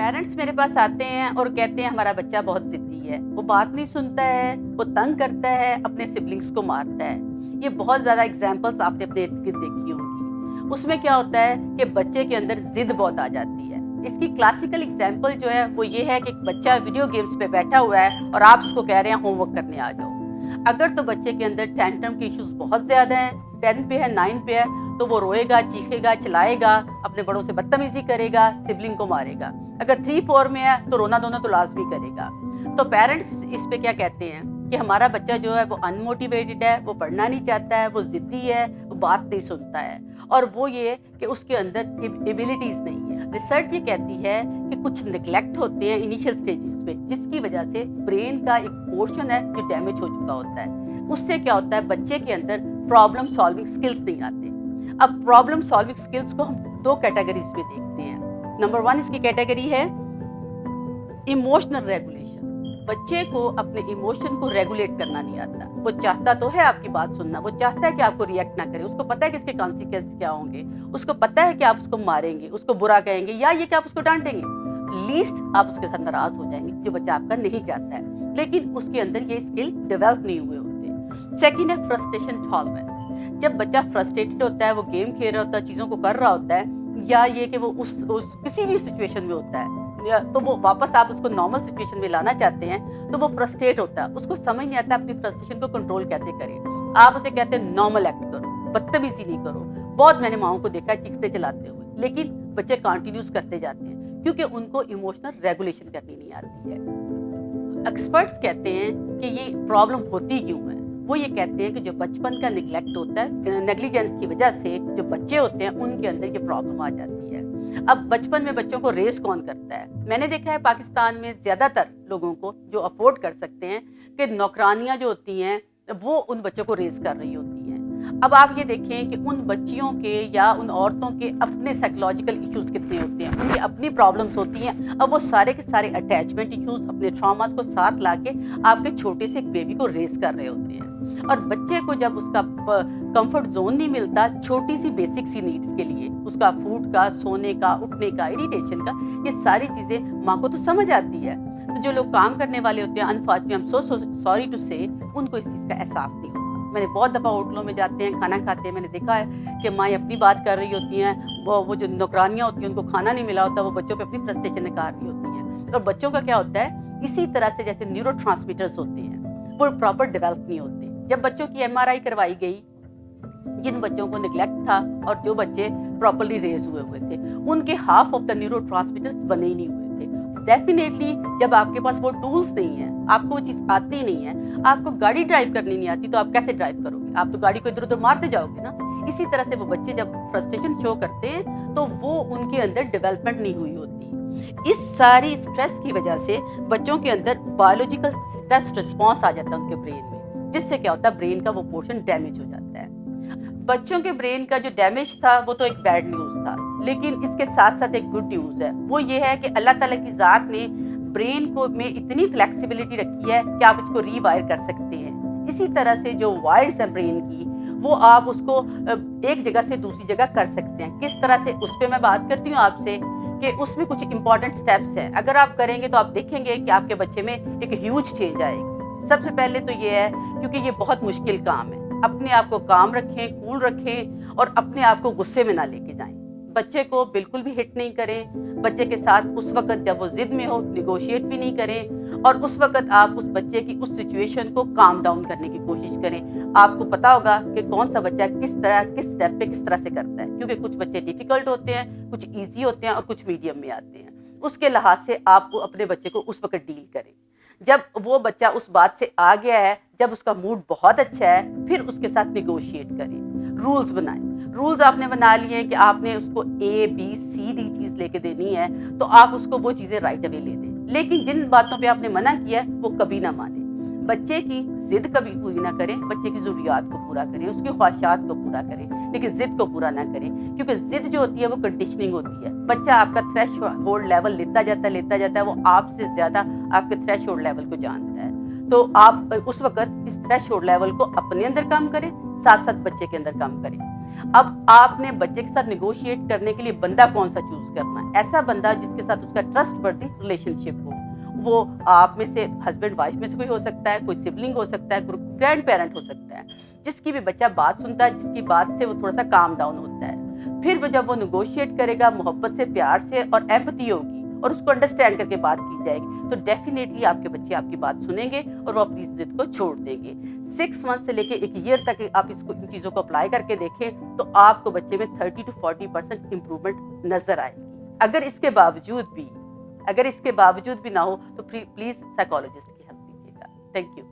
Parents मेरे पास आते हैं और कहते हैं हमारा बच्चा बहुत जिद्दी है, वो बात नहीं सुनता है, वो तंग करता है, अपने सिबलिंग्स को मारता है। ये बहुत ज़्यादा एग्जाम्पल्स आपने अपने इर्द गिर्द देखी होंगी। उसमें क्या होता है कि बच्चे के अंदर जिद बहुत आ जाती है। इसकी क्लासिकल एग्जाम्पल जो है वो ये है कि एक बच्चा वीडियो गेम्स पे बैठा हुआ है और आप उसको कह रहे हैं होमवर्क करने आ जाओ। अगर तो बच्चे के अंदर टेंट्रम के इश्यूज बहुत ज़्यादा हैं, 10 पे है, 9 पे है, तो वो रोएगा, चीखेगा, चिल्लाएगा, अपने बड़ों से बदतमीजी करेगा, सिबलिंग को मारेगा। अगर 3-4 में है तो रोना धोना तो लाजमी करेगा। तो पेरेंट्स इस पे क्या कहते हैं कि हमारा बच्चा जो है वो अनमोटिवेटेड है, वो पढ़ना नहीं चाहता है, वो जिद्दी है, वो बात नहीं सुनता है, और वो ये कि उसके अंदर एबिलिटीज नहीं है। रिसर्च ये कहती है कि कुछ निगलेक्ट होते हैं इनिशियल स्टेजेस पे, जिसकी वजह से ब्रेन का एक पोर्शन है जो डैमेज हो चुका होता है। उससे क्या होता है, बच्चे के अंदर प्रॉब्लम सॉल्विंग स्किल्स नहीं आते। अब प्रॉब्लम सॉल्विंग स्किल्स को हम 2 कैटेगरीज में देखते हैं। नंबर 1 इसकी कैटेगरी है इमोशनल रेगुलेशन। बच्चे को अपने इमोशन को रेगुलेट करना नहीं आता। वो चाहता तो है आपकी बात सुनना, वो चाहता है कि आपको रिएक्ट ना करे, उसको पता है कि इसके कॉन्सिक्वेंस क्या होंगे, उसको पता है कि आप उसको मारेंगे, उसको बुरा कहेंगे, या ये कि आप उसको डांटेंगे। लीस्ट आप उसके साथ नाराज हो जाएंगे, जो बच्चा आपका नहीं चाहता है, लेकिन उसके अंदर ये स्किल डेवलप नहीं हुए होते। सेकेंड है फ्रस्ट्रेशन टॉलरेंस। जब बच्चा फ्रस्ट्रेटेड होता है, वो गेम खेल रहा होता है, चीज़ों को कर रहा होता है, या ये कि वो उस किसी भी सिचुएशन में होता है, तो वो वापस आप उसको नॉर्मल सिचुएशन में लाना चाहते हैं, तो वो फ्रस्ट्रेट होता है, उसको समझ नहीं आता अपनी फ्रस्ट्रेशन को कंट्रोल कैसे करें। आप उसे कहते हैं नॉर्मल एक्ट करो, बदतमीजी नहीं करो। बहुत मैंने माओं को देखा है चीखते चलाते हुए, लेकिन बच्चे कंटिन्यूस करते जाते हैं क्योंकि उनको इमोशनल रेगुलेशन करनी नहीं आती है। एक्सपर्ट्स कहते हैं कि ये प्रॉब्लम होती क्यों है। वो ये कहते हैं कि जो बचपन का निगलेक्ट होता है, नेग्लिजेंस की वजह से जो बच्चे होते हैं उनके अंदर ये प्रॉब्लम आ जाती है। अब बचपन में बच्चों को रेस कौन करता है? मैंने देखा है पाकिस्तान में ज़्यादातर लोगों को जो अफोर्ड कर सकते हैं कि नौकरानियां जो होती हैं वो उन बच्चों को रेस कर रही होती हैं। अब आप ये देखें कि उन बच्चियों के या उन औरतों के अपने साइकोलॉजिकल इश्यूज कितने होते हैं, उनकी अपनी प्रॉब्लम्स होती हैं। अब वो सारे के सारे अटैचमेंट इश्यूज, अपने ट्रॉमास को साथ लाके आपके छोटे से एक बेबी को रेस कर रहे होते हैं। और बच्चे को जब उसका कंफर्ट जोन नहीं मिलता छोटी सी बेसिक सी नीड्स के लिए, उसका फूड का, सोने का, उठने का, इरिटेशन का, ये सारी चीज़ें माँ को तो समझ आती है। तो जो लोग काम करने वाले होते हैं, unfortunately I am so sorry to say, उनको इस चीज़ का एहसास नहीं होता। मैंने बहुत दफ़ा होटलों में जाते हैं, खाना खाते हैं, मैंने देखा है कि माँ अपनी बात कर रही होती हैं, वो जो नौकरानियाँ होती हैं उनको खाना नहीं मिला होता, वो बच्चों पे अपनी फ्रस्ट्रेशन निकाल रही होती हैं। और बच्चों का क्या होता है, इसी तरह से जैसे न्यूरोट्रांसमीटर्स होते हैं वो प्रॉपर डेवलप नहीं होते। जब बच्चों की MRI करवाई गई, जिन बच्चों को निगलेक्ट था और जो बच्चे प्रॉपर्ली रेज हुए थे, उनके हाफ ऑफ द न्यूरोट्रांसमीटर्स बने ही नहीं हुए थे। डेफिनेटली जब आपके पास वो टूल्स नहीं है, आपको वो चीज़ आती नहीं है, आपको गाड़ी ड्राइव करनी नहीं आती, तो आप कैसे ड्राइव करोगे? आप तो गाड़ी को इधर उधर मारते जाओगे ना। इसी तरह से वो बच्चे जब फ्रस्ट्रेशन शो करते हैं तो वो उनके अंदर डेवलपमेंट नहीं हुई होती। इस सारी स्ट्रेस की वजह से बच्चों के अंदर बायोलॉजिकल स्ट्रेस रिस्पॉन्स आ जाता है उनके ब्रेन में, जिससे क्या होता है, ब्रेन का वो पोर्शन डैमेज हो जाता है। बच्चों के ब्रेन का जो डैमेज था वो तो एक बैड न्यूज़ था, लेकिन इसके साथ साथ एक गुड न्यूज़ है। वो ये है कि अल्लाह ताला की ज़ात ने ब्रेन को में इतनी फ्लेक्सिबिलिटी रखी है कि आप इसको रीवायर कर सकते हैं। इसी तरह से जो वायर्स है ब्रेन की, वो आप उसको एक जगह से दूसरी जगह कर सकते हैं। किस तरह से, उस पर मैं बात करती हूँ आपसे कि उसमें कुछ इंपॉर्टेंट स्टेप्स हैं। अगर आप करेंगे तो आप देखेंगे कि आपके बच्चे में एक ह्यूज चेंज आएगी। सबसे पहले तो ये है, क्योंकि ये बहुत मुश्किल काम है, अपने आप को काम रखें, कूल रखें और अपने आप को गुस्से में ना लेके जाएं। बच्चे को बिल्कुल भी हिट नहीं करें। बच्चे के साथ उस वक्त जब वो जिद में हो निगोशिएट भी नहीं करें, और उस वक्त आप उस बच्चे की उस सिचुएशन को काम डाउन करने की कोशिश करें। आपको पता होगा कि कौन सा बच्चा किस स्टेप पे किस तरह से करता है, क्योंकि कुछ बच्चे डिफिकल्ट होते हैं, कुछ ईजी होते हैं और कुछ मीडियम में आते हैं। उसके लिहाज से आपको अपने बच्चे को उस वक्त डील करें। जब वो बच्चा उस बात से आ गया है, जब उसका मूड बहुत अच्छा है, फिर उसके साथ निगोशिएट करें, रूल्स बनाएं। रूल्स आपने बना लिए हैं कि आपने उसको ABCD चीज़ लेके देनी है, तो आप उसको वो चीज़ें राइट अवे ले दें। लेकिन जिन बातों पे आपने मना किया है वो कभी ना माने। बच्चे की जिद कभी पूरी ना करें, बच्चे की ज़रूरियात को पूरा करें, उसकी ख्वाहिशात को पूरा करें, लेकिन जिद को पूरा ना करें, क्योंकि जिद जो होती है वो कंडीशनिंग होती है। बच्चा आपका थ्रेश होल्ड लेवल लेता जाता है, वो आपसे ज़्यादा आपके थ्रेश होल्ड लेवल को जानता है। तो आप उस वक्त इस थ्रेश होल्ड लेवल को अपने अंदर कम करें, साथ साथ बच्चे के अंदर कम करें। اب آپ نے بچے کے ساتھ نیگوشیٹ کرنے کے لیے بندہ کون سا چوز کرنا ہے؟ ایسا بندہ جس کے ساتھ اس کا ٹرسٹ ورتھی ریلیشن شپ ہو. وہ آپ میں سے ہسبینڈ وائف میں سے کوئی ہو سکتا ہے, کوئی سبلنگ ہو سکتا ہے, کوئی گرینڈ پیرنٹ ہو سکتا ہے, جس کی بھی بچہ بات سنتا ہے, جس کی بات سے وہ تھوڑا سا کام ڈاؤن ہوتا ہے. پھر وہ جب وہ نیگوشیٹ کرے گا محبت سے, پیار سے, اور ایمپتھی ہوگی اور اس کو انڈرسٹینڈ کر کے بات کی جائے گی, تو ڈیفینیٹلی آپ کے بچے آپ کی بات سنیں گے اور وہ اپنی ضد کو چھوڑ دیں گے. 6 منتھ سے لے کے 1 ایئر تک آپ اس کو ان چیزوں کو اپلائی کر کے دیکھیں تو آپ کو بچے میں 30 to 40% امپروومنٹ نظر آئے گی. اگر اس کے باوجود بھی نہ ہو تو پلیز سائیکالوجسٹ کی ہیلپ لیجیے گا. Thank you.